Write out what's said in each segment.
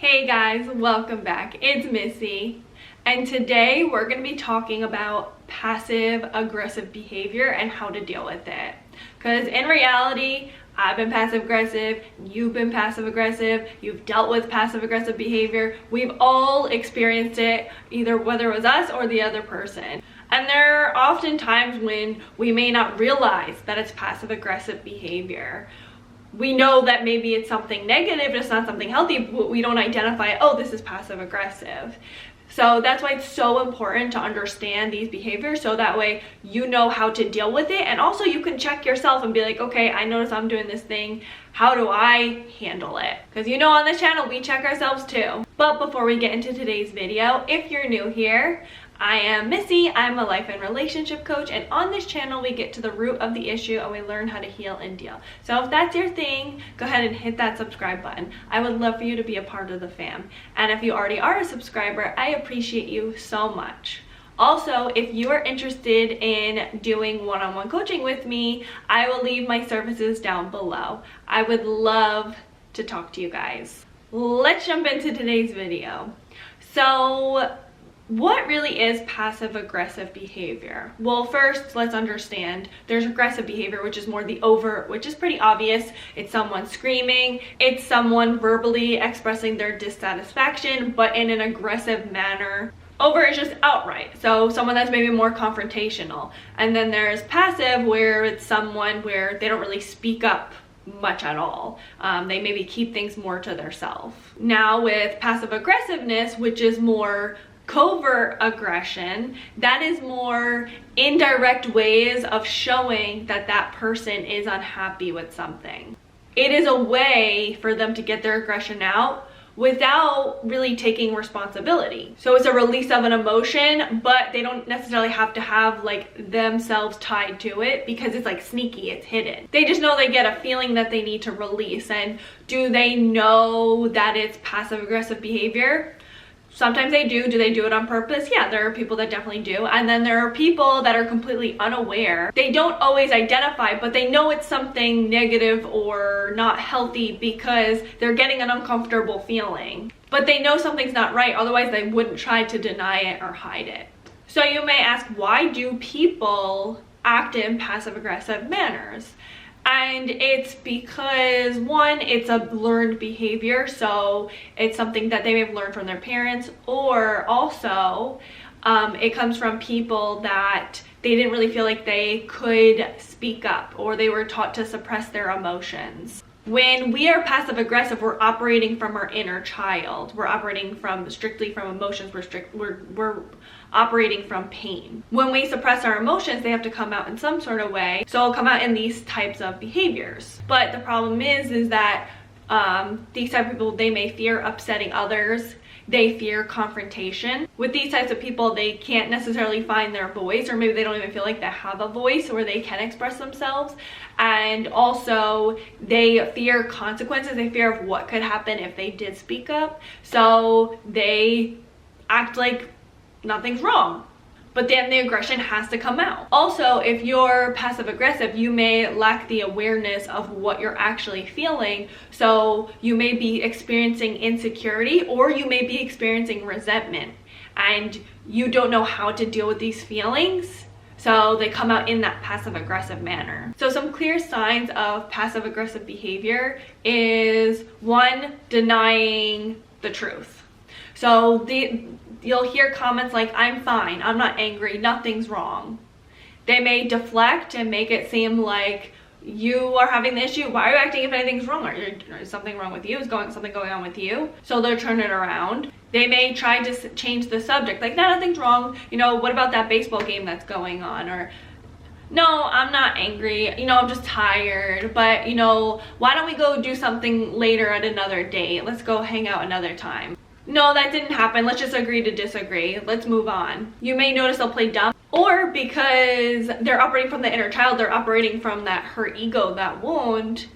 Hey guys, welcome back. It's Missy, and today we're going to be talking about passive aggressive behavior and how to deal with it. Because in reality, I've been passive aggressive, you've been passive aggressive, you've dealt with passive aggressive behavior. We've all experienced it, either whether it was us or the other person. And there are often times when we may not realize that it's passive aggressive behavior. We know that maybe it's something negative, it's not something healthy, but we don't identify, oh, this is passive aggressive. So that's why it's so important to understand these behaviors, so that way you know how to deal with it. And also you can check yourself and be like, okay, I notice I'm doing this thing. How do I handle it? Because you know, on this channel, we check ourselves too. But before we get into today's video, if you're new here, I am Missy. I'm a life and relationship coach, and on this channel we get to the root of the issue and we learn how to heal and deal. So if that's your thing, go ahead and hit that subscribe button. I would love for you to be a part of the fam. And if you already are a subscriber, I appreciate you so much. Also, if you are interested in doing one-on-one coaching with me, I will leave my services down below. I would love to talk to you guys. Let's jump into today's video. So, what really is passive aggressive behavior? Well, first, let's understand there's aggressive behavior, which is more the overt, which is pretty obvious. It's someone screaming, it's someone verbally expressing their dissatisfaction, but in an aggressive manner. Overt is just outright, so someone that's maybe more confrontational. And then there's passive, where it's someone where they don't really speak up much at all. They maybe keep things more to themselves. Now with passive aggressiveness, which is more covert aggression, that is more indirect ways of showing that that person is unhappy with something. It is a way for them to get their aggression out without really taking responsibility. So it's a release of an emotion, but they don't necessarily have to have like themselves tied to it, because it's like sneaky, it's hidden. They just know they get a feeling that they need to release. And do they know that it's passive aggressive behavior? Sometimes they do. Do they do it on purpose? Yeah, there are people that definitely do. And then there are people that are completely unaware. They don't always identify, but they know it's something negative or not healthy because they're getting an uncomfortable feeling. But they know something's not right, otherwise they wouldn't try to deny it or hide it. So you may ask, why do people act in passive aggressive manners? And it's because, one, it's a learned behavior, so it's something that they may have learned from their parents, or also it comes from people that they didn't really feel like they could speak up, or they were taught to suppress their emotions. When we are passive aggressive, we're operating from our inner child. We're operating strictly from emotions. We're operating from pain. When we suppress our emotions, they have to come out in some sort of way. So it'll come out in these types of behaviors. But the problem is that these type of people, they may fear upsetting others. They fear confrontation. With these types of people, they can't necessarily find their voice, or maybe they don't even feel like they have a voice where they can express themselves. And also they fear consequences. They fear of what could happen if they did speak up. So they act like nothing's wrong. But then the aggression has to come out. Also, if you're passive aggressive, you may lack the awareness of what you're actually feeling. So you may be experiencing insecurity, or you may be experiencing resentment, and you don't know how to deal with these feelings. So they come out in that passive aggressive manner. So some clear signs of passive aggressive behavior is, one, denying the truth. So you'll hear comments like, I'm fine, I'm not angry, nothing's wrong. They may deflect and make it seem like you are having the issue. Why are you acting if anything's wrong? Is something wrong with you? Is something going on with you? So they'll turn it around. They may try to change the subject, like, no, nothing's wrong. You know, what about that baseball game that's going on? Or, no, I'm not angry. You know, I'm just tired. But, you know, why don't we go do something later at another date? Let's go hang out another time. No, that didn't happen. Let's just agree to disagree. Let's move on. You may notice they'll play dumb, or because they're operating from the inner child, they're operating from that hurt ego, that wound.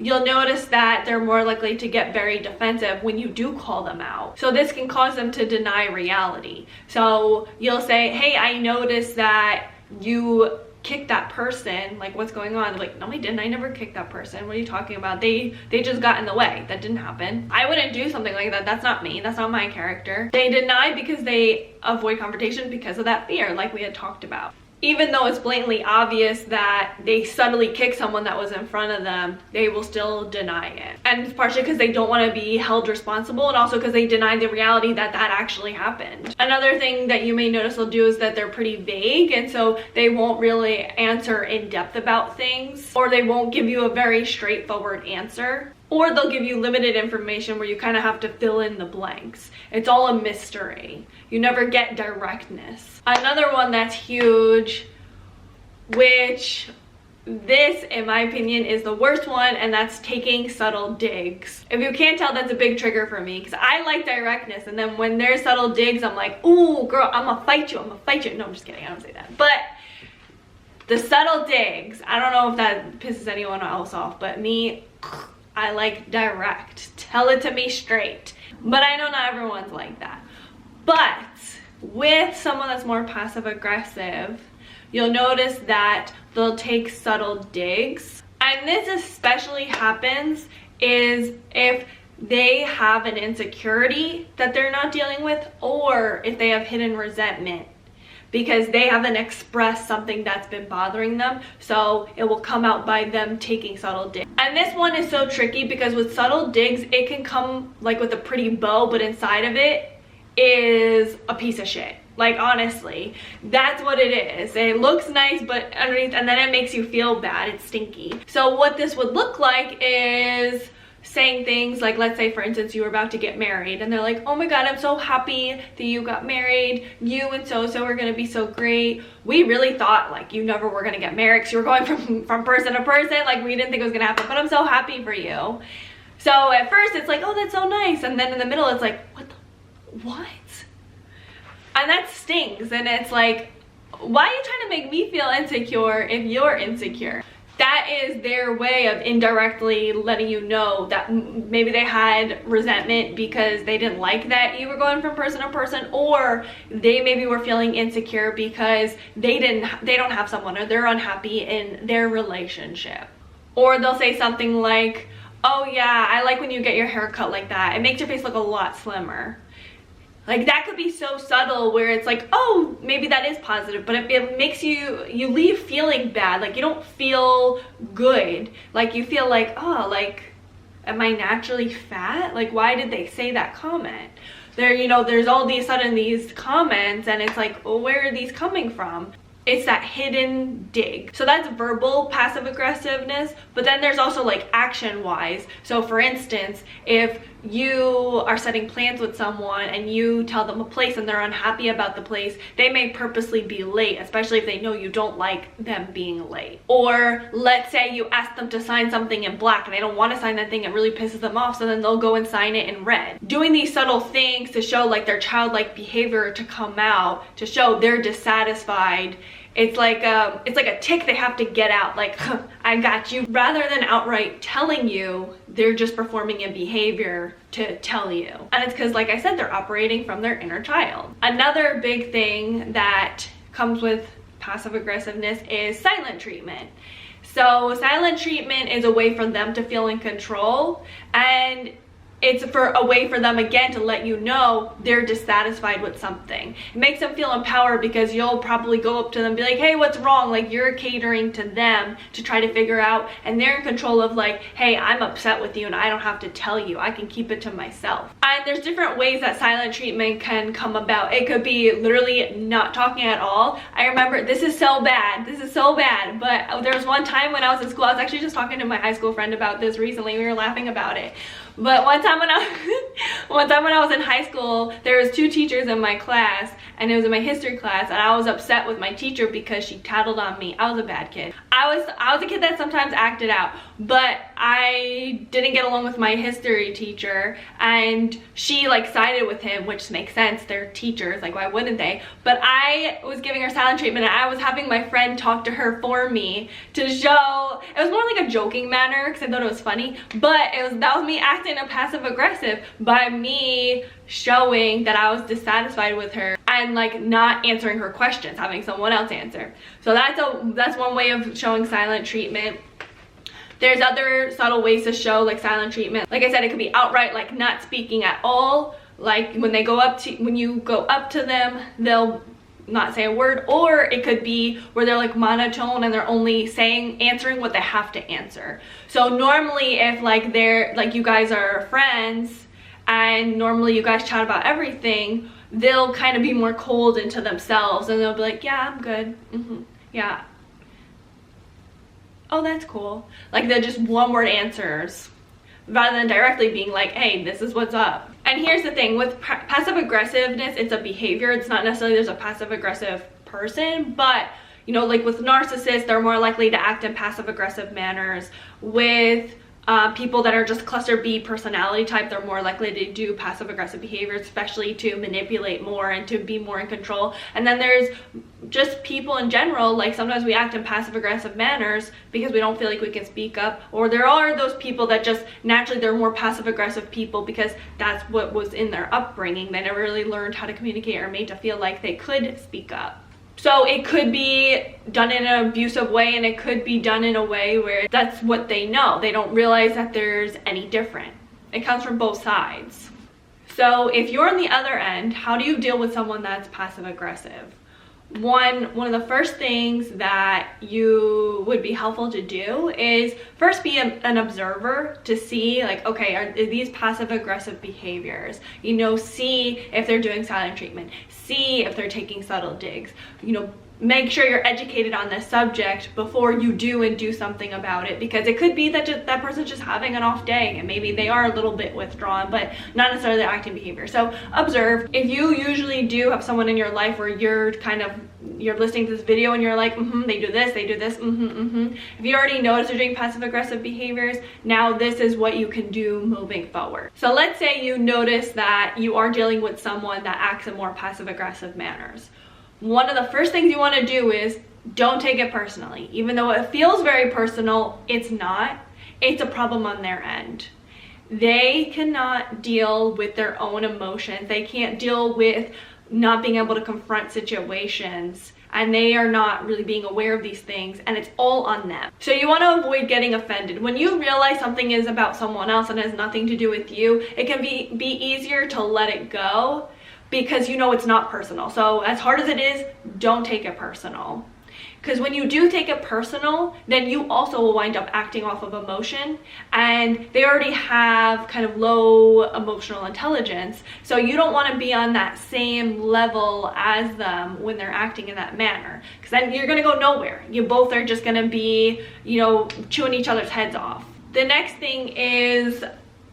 You'll notice that they're more likely to get very defensive when you do call them out. So this can cause them to deny reality. So you'll say, hey, I noticed that you kicked that person, like what's going on? They're like, no I didn't, I never kicked that person, what are you talking about? They just got in the way. That didn't happen. I wouldn't do something like that. That's not me, that's not my character. They deny because they avoid confrontation because of that fear, like we had talked about. Even though it's blatantly obvious that they subtly kicked someone that was in front of them, they will still deny it. And it's partially because they don't want to be held responsible, and also because they deny the reality that that actually happened. Another thing that you may notice they'll do is that they're pretty vague, and so they won't really answer in depth about things, or they won't give you a very straightforward answer. Or they'll give you limited information where you kind of have to fill in the blanks. It's all a mystery. You never get directness. Another one that's huge, which this, in my opinion, is the worst one, and that's taking subtle digs. If you can't tell, that's a big trigger for me because I like directness, and then when there's subtle digs, I'm like, ooh, girl, I'm gonna fight you, I'm gonna fight you. No, I'm just kidding, I don't say that. But the subtle digs, I don't know if that pisses anyone else off, but me, I like direct. Tell it to me straight. But I know not everyone's like that. But with someone that's more passive aggressive, you'll notice that they'll take subtle digs. And this especially happens is if they have an insecurity that they're not dealing with, or if they have hidden resentment because they haven't expressed something that's been bothering them, so it will come out by them taking subtle digs. And this one is so tricky because with subtle digs, it can come like with a pretty bow, but inside of it is a piece of shit. Like, honestly, that's what it is. It looks nice, but underneath, and then it makes you feel bad. It's stinky. So what this would look like is saying things like, let's say for instance you were about to get married and they're like, oh my god, I'm so happy that you got married, you and so are gonna be so great. We really thought like you never were gonna get married because you were going from person to person, like we didn't think it was gonna happen, but I'm so happy for you. So at first it's like, oh, that's so nice, and then in the middle it's like, what? And that stings, and it's like, why are you trying to make me feel insecure if you're insecure? That is their way of indirectly letting you know that maybe they had resentment because they didn't like that you were going from person to person, or they maybe were feeling insecure because they don't have someone, or they're unhappy in their relationship. Or they'll say something like, oh yeah, I like when you get your hair cut like that, it makes your face look a lot slimmer. Like, that could be so subtle where it's like, oh, maybe that is positive, but it makes you leave feeling bad. Like, you don't feel good. Like, you feel like, oh, like, am I naturally fat? Like, why did they say that comment? There, you know, there's all these sudden these comments, and it's like, well, where are these coming from? It's that hidden dig. So that's verbal passive aggressiveness, but then there's also like action wise. So for instance, if you are setting plans with someone and you tell them a place and they're unhappy about the place, they may purposely be late, especially if they know you don't like them being late. Or let's say you ask them to sign something in black and they don't want to sign that thing, it really pisses them off, so then they'll go and sign it in red. Doing these subtle things to show like their childlike behavior to come out, to show they're dissatisfied. It's like a tick they have to get out, like, huh, I got you. Rather than outright telling you, they're just performing a behavior to tell you. And it's because, like I said, they're operating from their inner child. Another big thing that comes with passive aggressiveness is silent treatment. So silent treatment is a way for them to feel in control, and it's for a way for them again to let you know they're dissatisfied with something. It makes them feel empowered because you'll probably go up to them and be like, hey, what's wrong? Like, you're catering to them to try to figure out, and they're in control of like, hey, I'm upset with you and I don't have to tell you, I can keep it to myself. And there's different ways that silent treatment can come about. It could be literally not talking at all. I remember, this is so bad, but there was one time when I was in school, I was actually just talking to my high school friend about this recently, we were laughing about it. But one time when I was in high school, there was 2 teachers in my class, and it was in my history class, and I was upset with my teacher because she tattled on me. I was a bad kid. I was a kid that sometimes acted out, but I didn't get along with my history teacher, and she like sided with him, which makes sense, they're teachers, like why wouldn't they? But I was giving her silent treatment, and I was having my friend talk to her for me to show, it was more like a joking manner because I thought it was funny, but that was me acting a passive aggressive by me showing that I was dissatisfied with her. and like not answering her questions, having someone else answer. So that's one way of showing silent treatment. There's other subtle ways to show like silent treatment. Like I said, it could be outright like not speaking at all. Like when you go up to them, they'll not say a word, or it could be where they're like monotone and they're only answering what they have to answer. So normally if like you guys are friends and normally you guys chat about everything, they'll kind of be more cold into themselves and they'll be like, yeah, I'm good. Yeah. Oh, that's cool. Like they're just one word answers rather than directly being like, hey, this is what's up. And here's the thing with passive aggressiveness, it's a behavior. It's not necessarily there's a passive aggressive person, but you know, like with narcissists, they're more likely to act in passive aggressive manners. With people that are just cluster B personality type, they're more likely to do passive aggressive behavior, especially to manipulate more and to be more in control. And then there's just people in general, like sometimes we act in passive aggressive manners because we don't feel like we can speak up, or there are those people that just naturally they're more passive aggressive people because that's what was in their upbringing. They never really learned how to communicate or made to feel like they could speak up. So it could be done in an abusive way, and it could be done in a way where that's what they know. They don't realize that there's any different. It comes from both sides. So if you're on the other end, how do you deal with someone that's passive aggressive? One of the first things that you would be helpful to do is first be an observer to see like, okay, are these passive aggressive behaviors? You know, see if they're doing silent treatment, see if they're taking subtle digs, you know, make sure you're educated on this subject before you do something about it, because it could be that that person's just having an off day and maybe they are a little bit withdrawn but not necessarily acting behavior. So observe. If you usually do have someone in your life where you're listening to this video and you're like, they do this, if you already notice they're doing passive aggressive behaviors, now this is what you can do moving forward. So let's say you notice that you are dealing with someone that acts in more passive aggressive manners. One of the first things you want to do is don't take it personally. Even though it feels very personal, it's not. It's a problem on their end. They cannot deal with their own emotions. They can't deal with not being able to confront situations, and they are not really being aware of these things, and it's all on them. So you want to avoid getting offended. When you realize something is about someone else and has nothing to do with you, it can be easier to let it go, because you know it's not personal. So as hard as it is, don't take it personal. Because when you do take it personal, then you also will wind up acting off of emotion, and they already have kind of low emotional intelligence. So you don't want to be on that same level as them when they're acting in that manner, because then you're going to go nowhere. You both are just going to be, you know, chewing each other's heads off. The next thing is,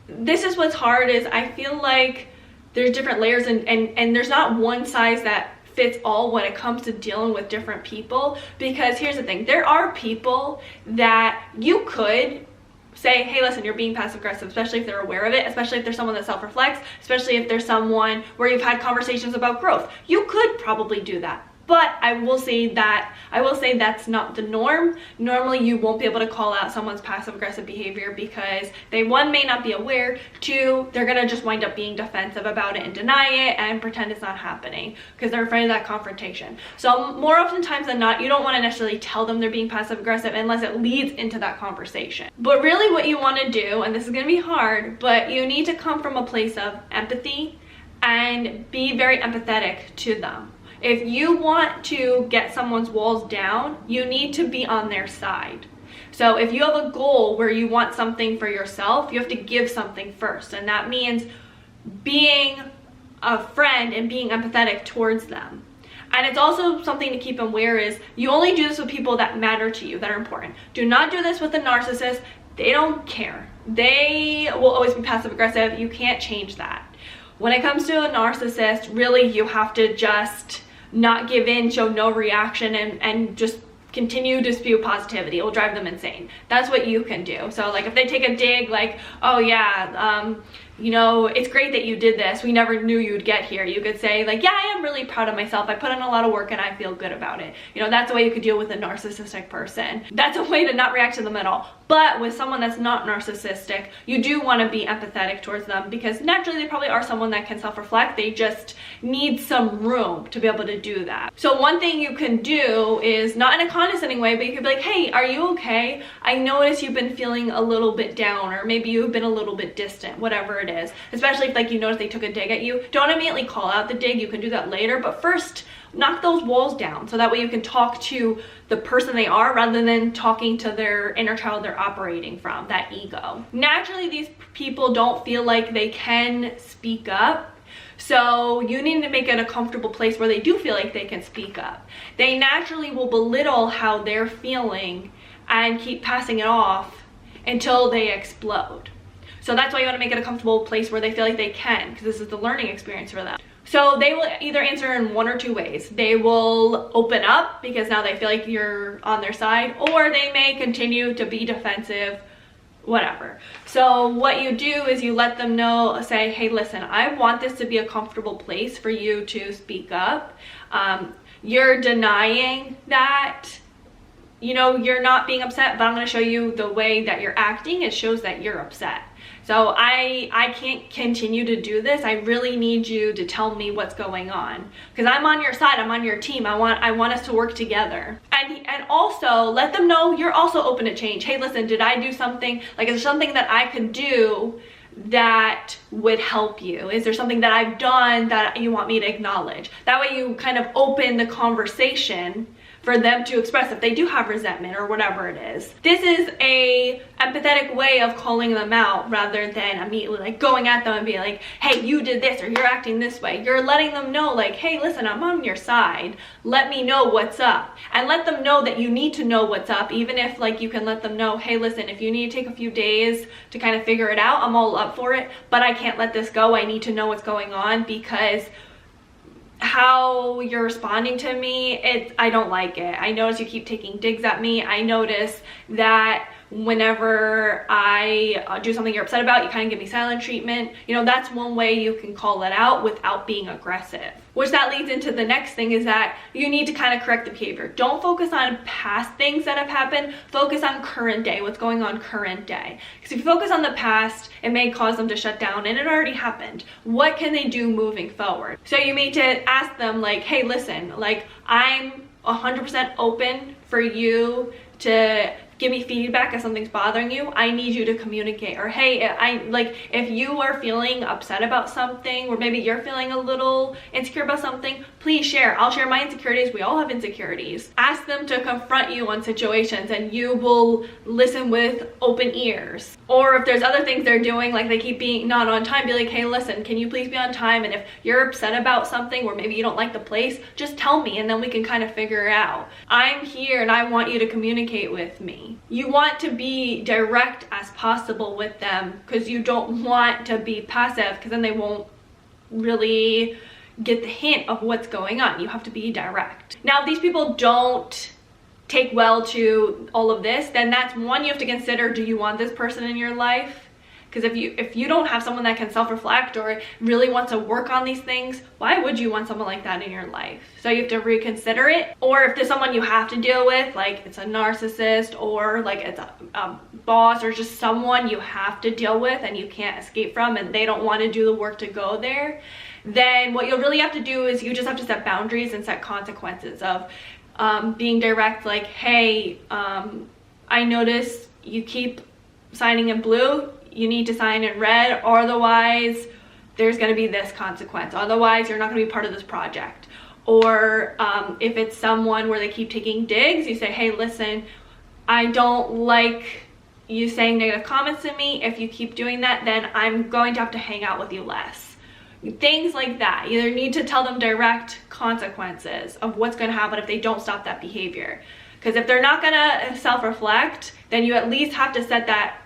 this is what's hard, is I feel like there's different layers and there's not one size that fits all when it comes to dealing with different people. Because here's the thing, there are people that you could say, hey, listen, you're being passive aggressive, especially if they're aware of it, especially if there's someone that self-reflects, especially if there's someone where you've had conversations about growth. You could probably do that. But I will say that's not the norm. Normally you won't be able to call out someone's passive aggressive behavior because they, one, may not be aware, two, they're gonna just wind up being defensive about it and deny it and pretend it's not happening because they're afraid of that confrontation. So more oftentimes than not, you don't want to necessarily tell them they're being passive aggressive unless it leads into that conversation. But really what you want to do, and this is gonna be hard, but you need to come from a place of empathy and be very empathetic to them. If you want to get someone's walls down, you need to be on their side. So if you have a goal where you want something for yourself, you have to give something first. And that means being a friend and being empathetic towards them. And it's also something to keep aware is you only do this with people that matter to you, that are important. Do not do this with a narcissist. They don't care. They will always be passive aggressive. You can't change that. When it comes to a narcissist, really you have to just not give in, show no reaction, and just continue to spew positivity. It will drive them insane. That's what you can do. So like if they take a dig like, oh yeah, you know, it's great that you did this. We never knew you'd get here. You could say like, yeah, I am really proud of myself. I put in a lot of work and I feel good about it. You know, that's a way you could deal with a narcissistic person. That's a way to not react to them at all. But with someone that's not narcissistic, you do want to be empathetic towards them, because naturally they probably are someone that can self-reflect. They just need some room to be able to do that. So one thing you can do is, not in a condescending way, but you could be like, hey, are you okay? I notice you've been feeling a little bit down, or maybe you've been a little bit distant, whatever it is. Especially if like you notice they took a dig at you. Don't immediately call out the dig. You can do that later, but first knock those walls down, so that way you can talk to the person they are rather than talking to their inner child they're operating from, that ego. Naturally, these people don't feel like they can speak up, so you need to make it a comfortable place where they do feel like they can speak up. They naturally will belittle how they're feeling and keep passing it off until they explode. So that's why you want to make it a comfortable place where they feel like they can, because this is the learning experience for them. So they will either answer in one or two ways. They will open up because now they feel like you're on their side, or they may continue to be defensive, whatever. So what you do is you let them know, say, hey, listen, I want this to be a comfortable place for you to speak up. You're denying that, you know, you're not being upset, but I'm going to show you the way that you're acting. It shows that you're upset. So I can't continue to do this. I really need you to tell me what's going on, because I'm on your side. I'm on your team. I want us to work together. And also let them know you're also open to change. Hey, listen, did I do something? Like, is there something that I could do that would help you? Is there something that I've done that you want me to acknowledge? That way you kind of open the conversation for them to express if they do have resentment or whatever it is. This is a empathetic way of calling them out, rather than immediately like going at them and being like, hey, you did this, or you're acting this way. You're letting them know like, hey, listen, I'm on your side. Let me know what's up. And let them know that you need to know what's up, even if like you can let them know, hey, listen, if you need to take a few days to kind of figure it out, I'm all up for it, but I can't let this go. I need to know what's going on, because how you're responding to me, I don't like it. I notice you keep taking digs at me. I notice that whenever I do something you're upset about, you kind of give me silent treatment. You know, that's one way you can call it out without being aggressive. Which that leads into the next thing, is that you need to kind of correct the behavior. Don't focus on past things that have happened. Focus on current day, what's going on current day. Because if you focus on the past, it may cause them to shut down, and it already happened. What can they do moving forward? So you need to ask them like, hey, listen, like, I'm 100% open for you to give me feedback if something's bothering you. I need you to communicate. Or hey, if you are feeling upset about something, or maybe you're feeling a little insecure about something, please share. I'll share my insecurities. We all have insecurities. Ask them to confront you on situations, and you will listen with open ears. Or if there's other things they're doing, like they keep being not on time, be like, hey, listen, can you please be on time? And if you're upset about something, or maybe you don't like the place, just tell me, and then we can kind of figure it out. I'm here and I want you to communicate with me. You want to be direct as possible with them, because you don't want to be passive, because then they won't really get the hint of what's going on. You have to be direct. Now, if these people don't take well to all of this, then that's one you have to consider. Do you want this person in your life? Because if you don't have someone that can self-reflect or really wants to work on these things, why would you want someone like that in your life? So you have to reconsider it. Or if there's someone you have to deal with, like it's a narcissist, or like it's a boss, or just someone you have to deal with and you can't escape from, and they don't want to do the work to go there, then what you'll really have to do is you just have to set boundaries and set consequences of being direct, like, hey, I notice you keep signing in blue. You need to sign in red, or otherwise there's going to be this consequence. Otherwise, you're not going to be part of this project. Or if it's someone where they keep taking digs, you say, hey, listen, I don't like you saying negative comments to me. If you keep doing that, then I'm going to have to hang out with you less. Things like that. You either need to tell them direct consequences of what's going to happen if they don't stop that behavior. Because if they're not going to self-reflect, then you at least have to set that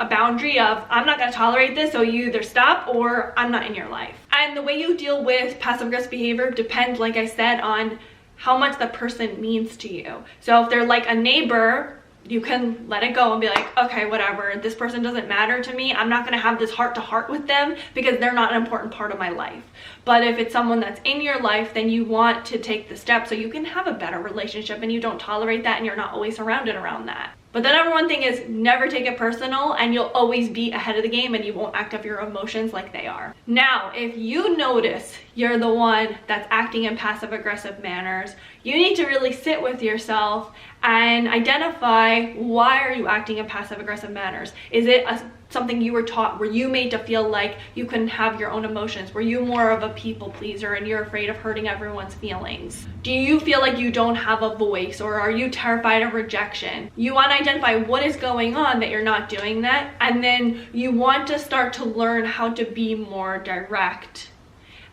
a boundary of, I'm not going to tolerate this, so you either stop or I'm not in your life. And the way you deal with passive aggressive behavior depends, like I said, on how much the person means to you. So if they're like a neighbor, you can let it go and be like, okay, whatever, this person doesn't matter to me. I'm not going to have this heart-to-heart with them because they're not an important part of my life. But if it's someone that's in your life, then you want to take the step so you can have a better relationship and you don't tolerate that and you're not always surrounded around that. But the number one thing is never take it personal, and you'll always be ahead of the game and you won't act up your emotions like they are. Now, if you notice you're the one that's acting in passive aggressive manners, you need to really sit with yourself and identify, why are you acting in passive aggressive manners? Is it something you were taught? Were you made to feel like you couldn't have your own emotions? Were you more of a people pleaser and you're afraid of hurting everyone's feelings? Do you feel like you don't have a voice, or are you terrified of rejection? You want to identify what is going on that you're not doing that, and then you want to start to learn how to be more direct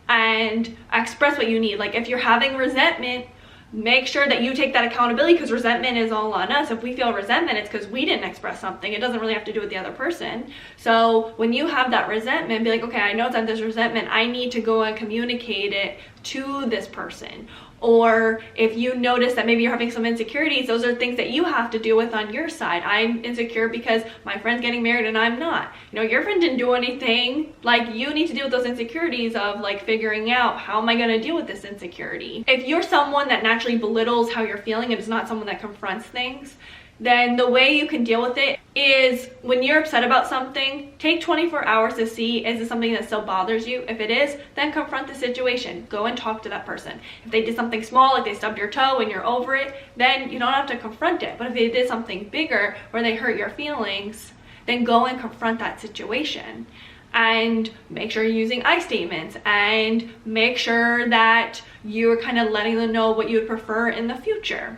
and express what you need. Like if you're having resentment, make sure that you take that accountability, because resentment is all on us. If we feel resentment, it's because we didn't express something. It doesn't really have to do with the other person. So when you have that resentment, be like, okay, I know that there's resentment. I need to go and communicate it to this person. Or if you notice that maybe you're having some insecurities, those are things that you have to deal with on your side. I'm insecure because my friend's getting married and I'm not. You know, your friend didn't do anything. Like, you need to deal with those insecurities of like figuring out, how am I going to deal with this insecurity? If you're someone that naturally belittles how you're feeling and is not someone that confronts things, then the way you can deal with it is, when you're upset about something, take 24 hours to see, is it something that still bothers you? If it is, then confront the situation. Go and talk to that person. If they did something small, like they stubbed your toe and you're over it, then you don't have to confront it. But if they did something bigger where they hurt your feelings, then go and confront that situation. And make sure you're using I statements, and make sure that you're kind of letting them know what you would prefer in the future.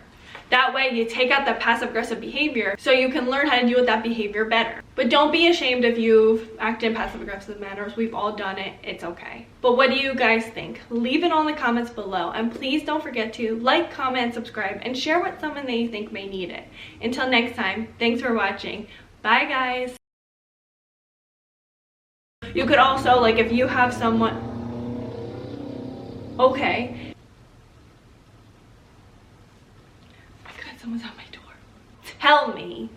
That way you take out the passive aggressive behavior so you can learn how to deal with that behavior better. But don't be ashamed if you've acted in passive aggressive manners. We've all done it. It's okay. But what do you guys think? Leave it all in the comments below, and please don't forget to like, comment, subscribe, and share with someone that you think may need it. Until next time, thanks for watching. Bye guys. You could also, like, if you have someone, okay. Someone's at my door. Tell me.